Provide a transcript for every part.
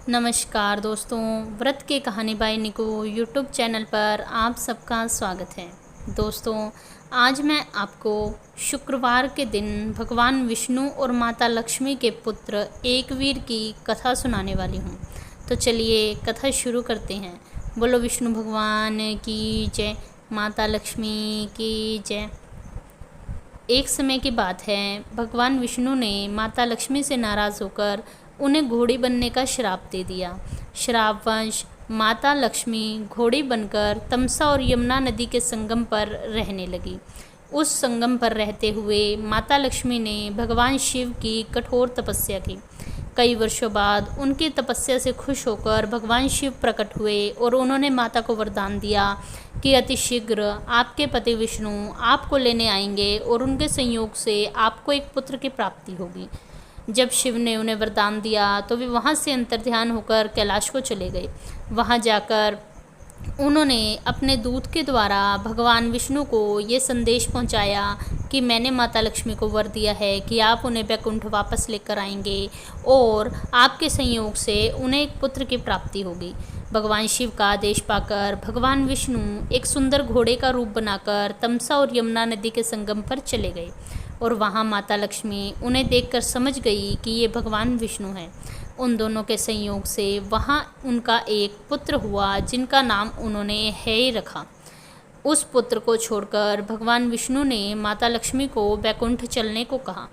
नमस्कार दोस्तों, व्रत की कहानी बाय निको यूट्यूब चैनल पर आप सबका स्वागत है। दोस्तों, आज मैं आपको शुक्रवार के दिन भगवान विष्णु और माता लक्ष्मी के पुत्र एकवीर की कथा सुनाने वाली हूँ। तो चलिए कथा शुरू करते हैं। बोलो विष्णु भगवान की जय, माता लक्ष्मी की जय। एक समय की बात है, भगवान विष्णु ने माता लक्ष्मी से नाराज़ होकर उन्हें घोड़ी बनने का श्राप दे दिया। श्रापवश माता लक्ष्मी घोड़ी बनकर तमसा और यमुना नदी के संगम पर रहने लगी। उस संगम पर रहते हुए माता लक्ष्मी ने भगवान शिव की कठोर तपस्या की। कई वर्षों बाद उनकी तपस्या से खुश होकर भगवान शिव प्रकट हुए और उन्होंने माता को वरदान दिया कि अतिशीघ्र आपके पति विष्णु आपको लेने आएंगे और उनके संयोग से आपको एक पुत्र की प्राप्ति होगी। जब शिव ने उन्हें वरदान दिया तो वे वहाँ से अंतर्ध्यान होकर कैलाश को चले गए। वहाँ जाकर उन्होंने अपने दूत के द्वारा भगवान विष्णु को ये संदेश पहुँचाया कि मैंने माता लक्ष्मी को वर दिया है कि आप उन्हें वैकुंठ वापस लेकर आएंगे और आपके संयोग से उन्हें एक पुत्र की प्राप्ति होगी। भगवान शिव का आदेश पाकर भगवान विष्णु एक सुंदर घोड़े का रूप बनाकर तमसा और यमुना नदी के संगम पर चले गए और वहाँ माता लक्ष्मी उन्हें देखकर समझ गई कि ये भगवान विष्णु हैं। उन दोनों के संयोग से वहाँ उनका एक पुत्र हुआ जिनका नाम उन्होंने हेय रखा। उस पुत्र को छोड़कर भगवान विष्णु ने माता लक्ष्मी को वैकुंठ चलने को कहा,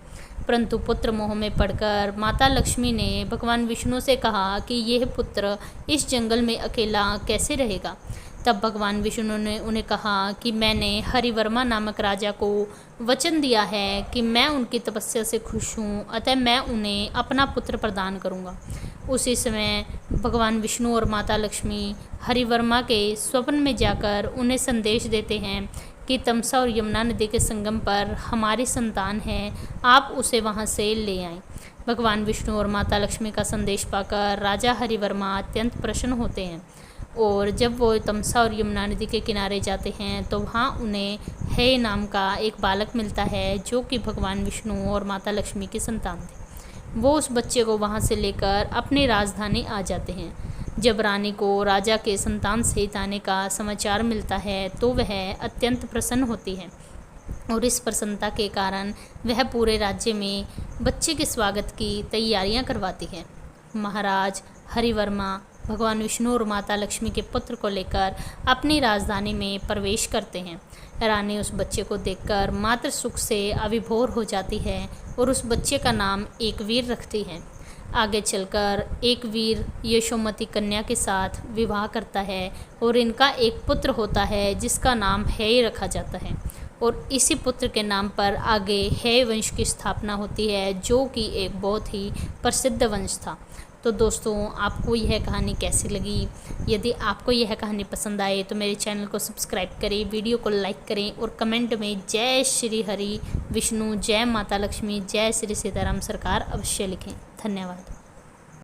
परंतु पुत्र मोह में पड़कर माता लक्ष्मी ने भगवान विष्णु से कहा कि यह पुत्र इस जंगल में अकेला कैसे रहेगा। तब भगवान विष्णु ने उन्हें कहा कि मैंने हरिवर्मा नामक राजा को वचन दिया है कि मैं उनकी तपस्या से खुश हूँ, अतः मैं उन्हें अपना पुत्र प्रदान करूँगा। उसी समय भगवान विष्णु और माता लक्ष्मी हरिवर्मा के स्वप्न में जाकर उन्हें संदेश देते हैं कि तमसा और यमुना नदी के संगम पर हमारी संतान है, आप उसे वहाँ से ले आएं। भगवान विष्णु और माता लक्ष्मी का संदेश पाकर राजा हरिवर्मा अत्यंत प्रसन्न होते हैं और जब वो तमसा और यमुना नदी के किनारे जाते हैं तो वहाँ उन्हें हेय नाम का एक बालक मिलता है जो कि भगवान विष्णु और माता लक्ष्मी की संतान थे। वो उस बच्चे को वहाँ से लेकर अपनी राजधानी आ जाते हैं। जब रानी को राजा के संतान सहित आने का समाचार मिलता है तो वह अत्यंत प्रसन्न होती है और इस प्रसन्नता के कारण वह पूरे राज्य में बच्चे के स्वागत की तैयारियां करवाती है। महाराज हरिवर्मा भगवान विष्णु और माता लक्ष्मी के पुत्र को लेकर अपनी राजधानी में प्रवेश करते हैं। रानी उस बच्चे को देखकर मात्र सुख से अविभोर हो जाती है और उस बच्चे का नाम एकवीर रखती है। आगे चलकर एकवीर यशोमती कन्या के साथ विवाह करता है और इनका एक पुत्र होता है जिसका नाम हेय रखा जाता है और इसी पुत्र के नाम पर आगे हेय वंश की स्थापना होती है जो कि एक बहुत ही प्रसिद्ध वंश था। तो दोस्तों, आपको यह कहानी कैसी लगी? यदि आपको यह कहानी पसंद आए तो मेरे चैनल को सब्सक्राइब करें, वीडियो को लाइक करें और कमेंट में जय श्री हरि विष्णु, जय माता लक्ष्मी, जय श्री सीताराम सरकार अवश्य लिखें। धन्यवाद।